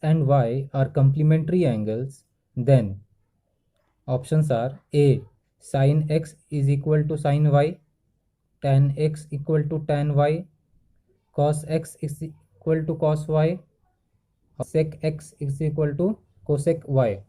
and y are complementary angles, then options are A. Sin x is equal to sin y, tan x equal to tan y, cos x is equal to cos y, sec x is equal to cosec y.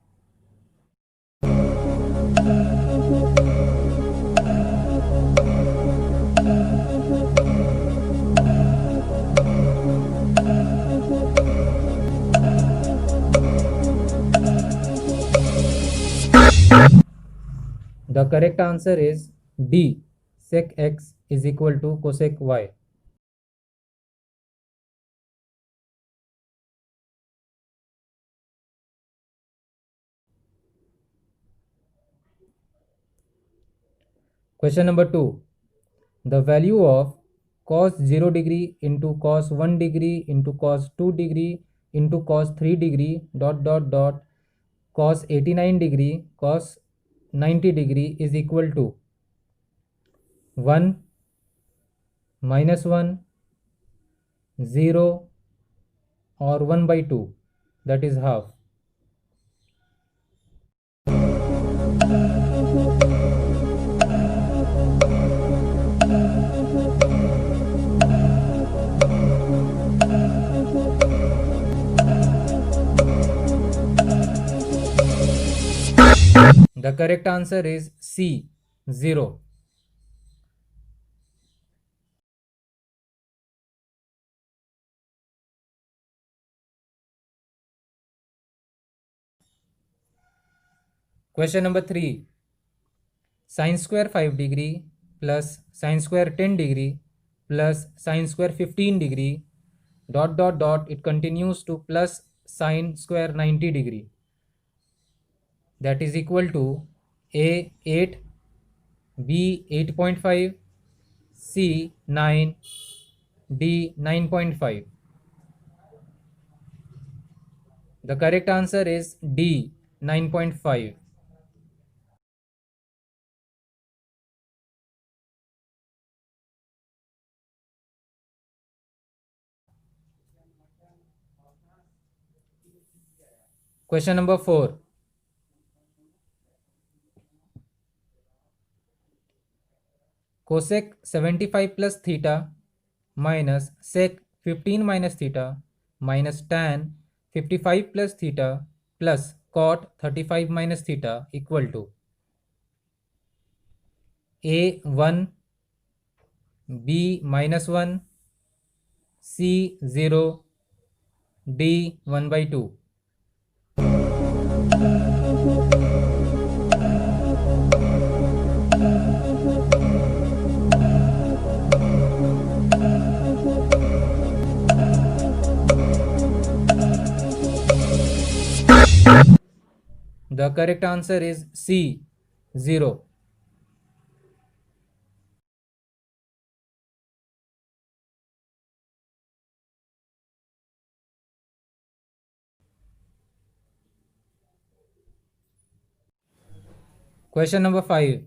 The correct answer is D. Sec x is equal to cosec y. Question number 2. The value of cos 0 degree into cos 1 degree into cos 2 degree into cos 3 degree dot cos 89 degree cos 90 degree is equal to 1 minus 1 0 or 1 by 2, that is half. The correct answer is C. 0. Question number 3. Sin square 5 degree plus sin square 10 degree plus sin square 15 degree dot it continues to plus sin square 90 degree, that is equal to A 8, B 8.5, C 9, D 9.5. The correct answer is D 9.5. Question number 4. Cosec 75 plus theta minus sec 15 minus theta minus tan 55 plus theta plus cot 35 minus theta equal to A 1, B minus 1, C 0, D 1 by 2. The correct answer is C 0. Question number 5.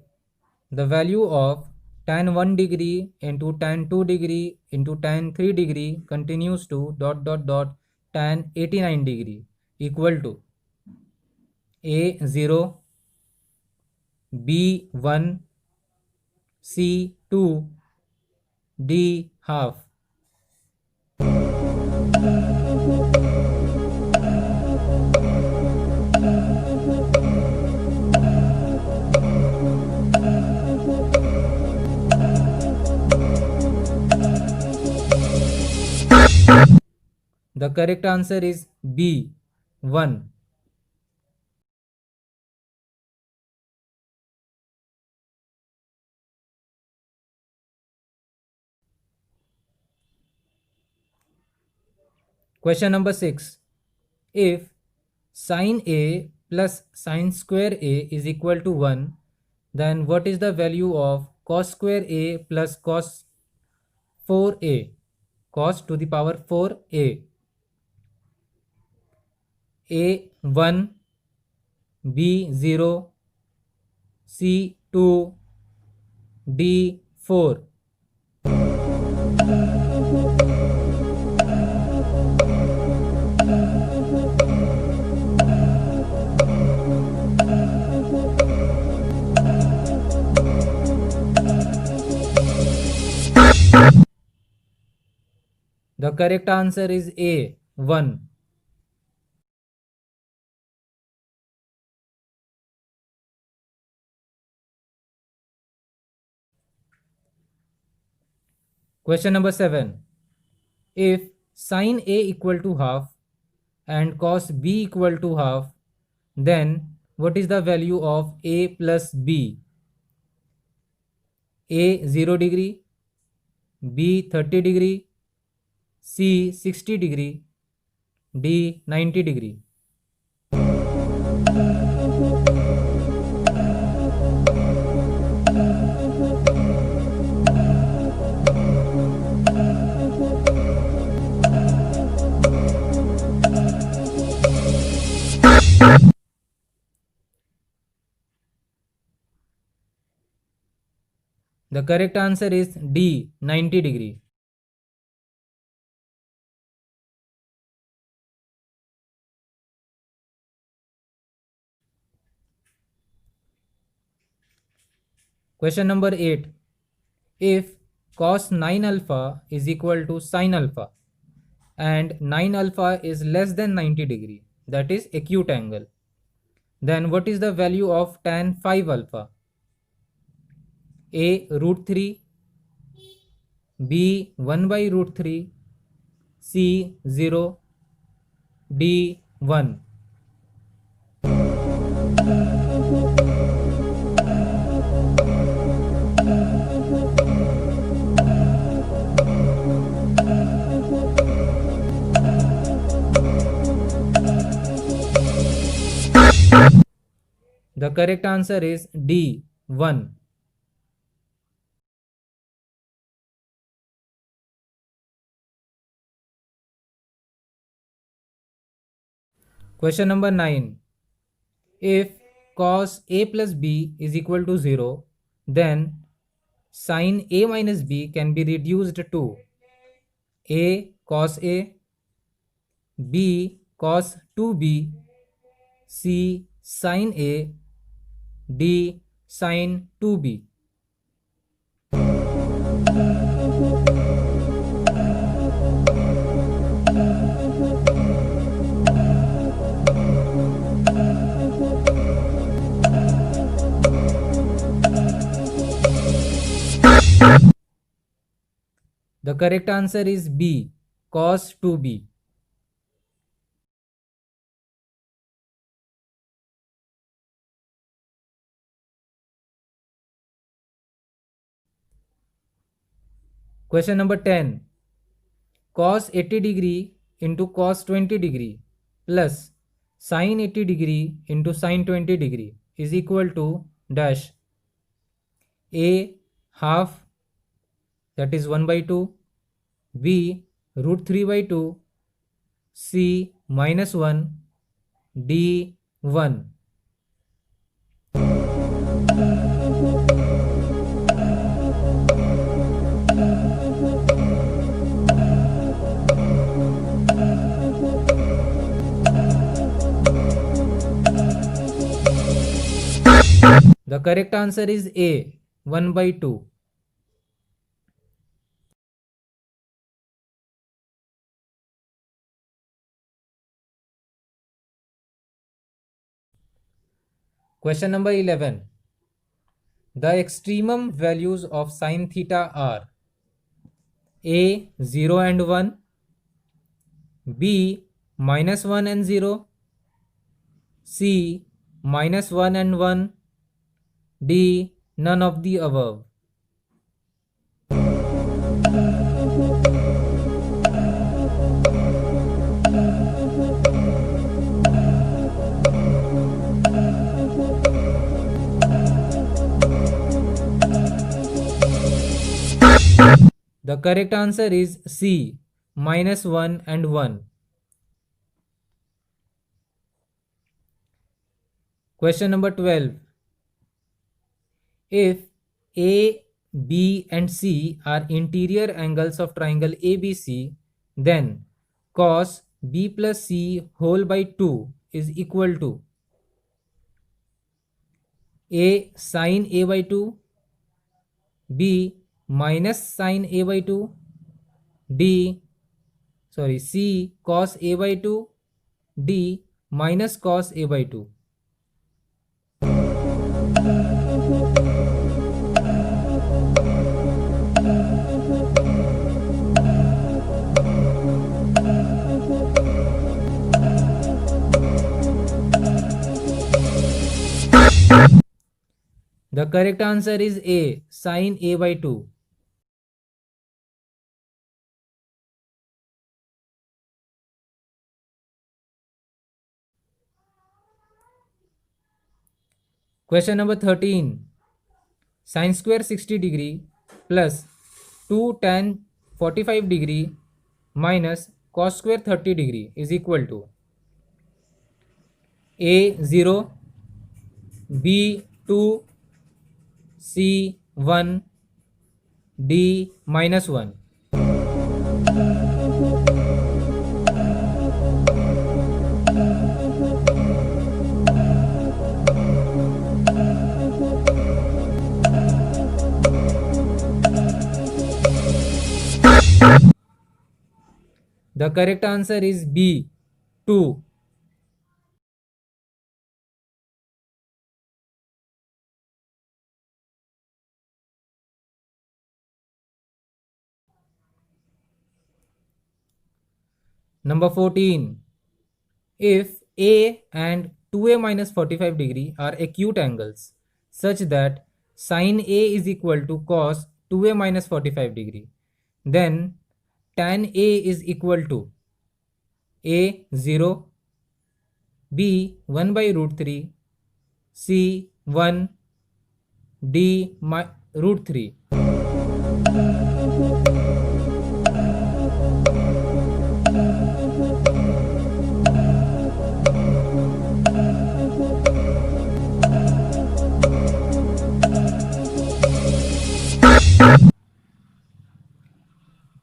The value of tan 1 degree into tan 2 degree into tan 3 degree continues to tan 89 degree equal to A 0, B 1, C 2, D half. The correct answer is B 1. Question number 6. If sin A plus sin square A is equal to 1, then what is the value of cos square A plus cos 4A? Cos to the power 4A. A 1, B 0, C 2, D 4. The correct answer is A, 1. Question number 7. If sin A equal to half and cos B equal to half, then what is the value of A plus B? A 0 degree, B 30 degree, C 60 degree, D 90 degree. The correct answer is D, 90 degree. Question number 8. If cos 9 alpha is equal to sin alpha and 9 alpha is less than 90 degree, that is acute angle, then what is the value of tan 5 alpha? A root 3, B 1 by root 3, C 0, D 1. The correct answer is D, 1. Question number 9. If cos A plus B is equal to 0, then sin A minus B can be reduced to A cos A, B cos 2B, C sin A, D sin 2B. The correct answer is B, cos 2B. Question number 10. Cos 80 degree into cos 20 degree plus sin 80 degree into sin 20 degree is equal to dash. A half, that is 1 by 2, B root 3 by 2, C minus 1, D 1. The correct answer is A, 1 by 2. Question number 11. The extremum values of sin theta are A 0 and 1, B minus 1 and 0, C minus 1 and 1, D none of the above. The correct answer is C, minus 1 and 1. Question number 12. If A, B and C are interior angles of triangle ABC, then cos B plus C whole by 2 is equal to A sin A by 2, B minus sin A by 2, D C cos a by 2, D minus cos a by 2. The correct answer is A, sin a by 2. Question number 13. Sin square 60 degree plus 2 tan 45 degree minus cos square 30 degree is equal to A 0, B 2, C 1, D minus 1. The correct answer is B 2. Number 14. If A and 2A minus 45 degree are acute angles such that sin A is equal to cos 2A minus 45 degree, then tan A is equal to A 0, B 1 by root 3, C 1, D root 3.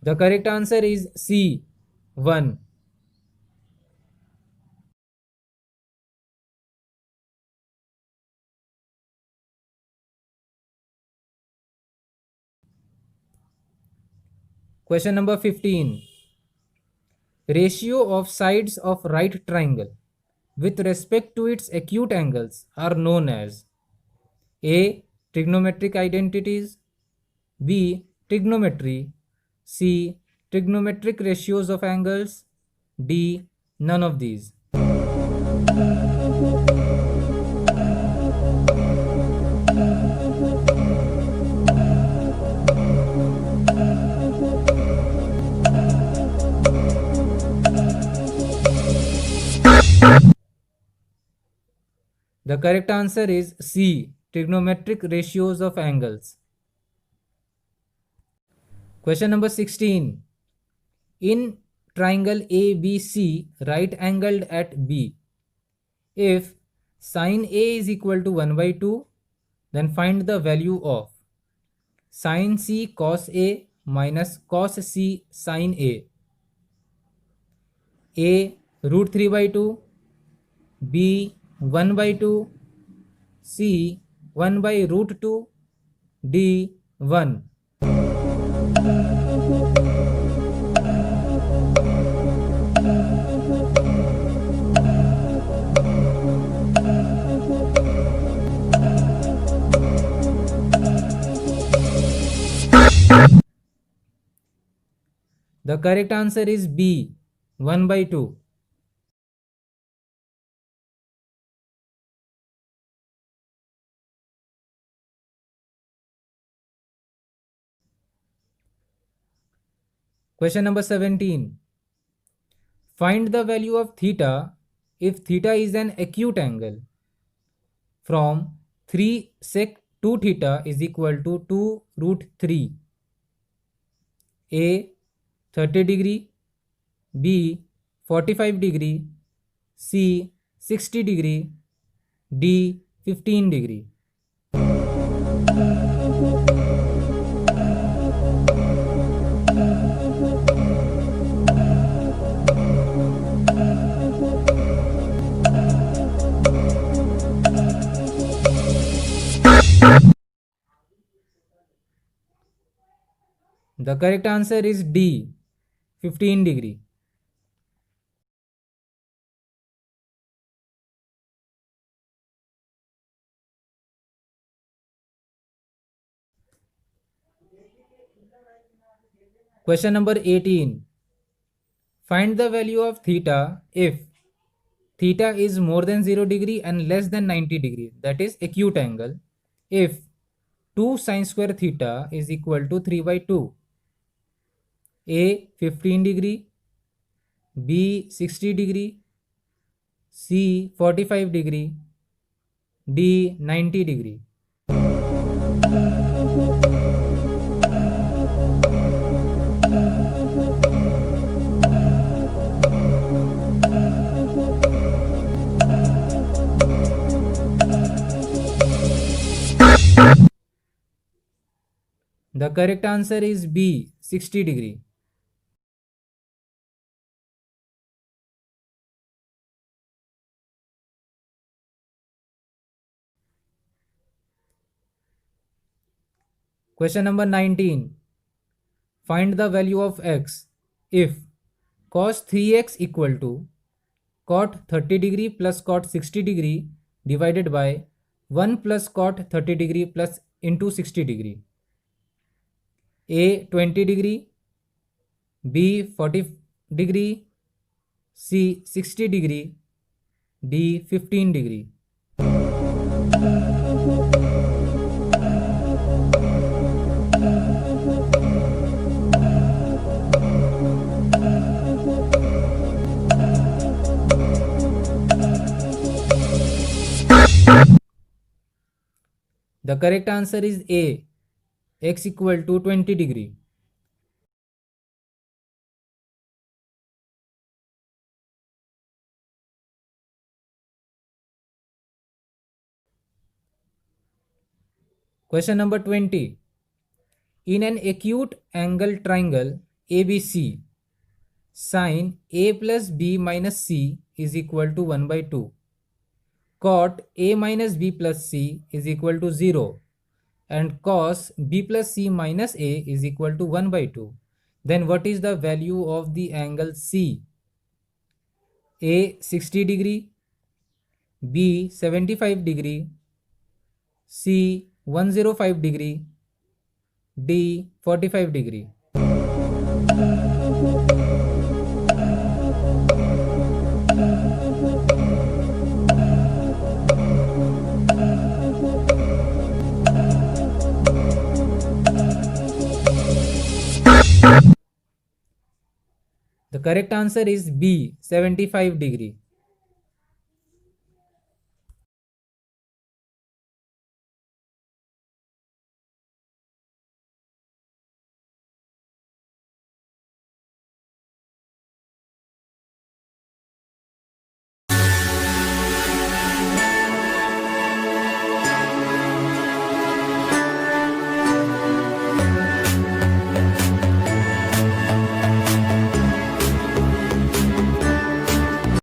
The correct answer is C 1. Question number 15. Ratio of sides of right triangle with respect to its acute angles are known as A. Trigonometric identities, B. Trigonometry, C. Trigonometric ratios of angles, D. None of these. The correct answer is C. Trigonometric ratios of angles. Question number 16. In triangle ABC, right angled at B, if sin A is equal to 1 by 2, then find the value of sin C cos A minus cos C sin A. A root 3 by 2, B 1 by 2, C 1 by root 2, D 1. The correct answer is B 1 by 2. Question number 17. Find the value of theta if theta is an acute angle from 3 sec 2 theta is equal to 2 root 3. A 30 degree, B 45 degree, C 60 degree, D 15 degree. The correct answer is D 15 degree. Question number 18. Find the value of theta if theta is more than 0 degree and less than 90 degree, that is acute angle, if 2 sin square theta is equal to 3 by 2. A 15 degree, B 60 degree, C 45 degree, D 90 degree. The correct answer is B 60 degree. Question number 19. Find the value of x if cos 3x equal to cot 30 degree plus cot 60 degree divided by 1 plus cot 30 degree plus into 60 degree. A 20 degree, B 40 degree, C 60 degree, D 15 degree. The correct answer is A, x equal to 20 degree. Question number 20. In an acute angle triangle ABC, sin A plus B minus C is equal to 1 by 2. Cot A minus B plus C is equal to 0. And cos B plus C minus A is equal to 1 by 2. Then what is the value of the angle C? A 60 degree, B 75 degree, C 105 degree, D 45 degree. The correct answer is B 75 degree.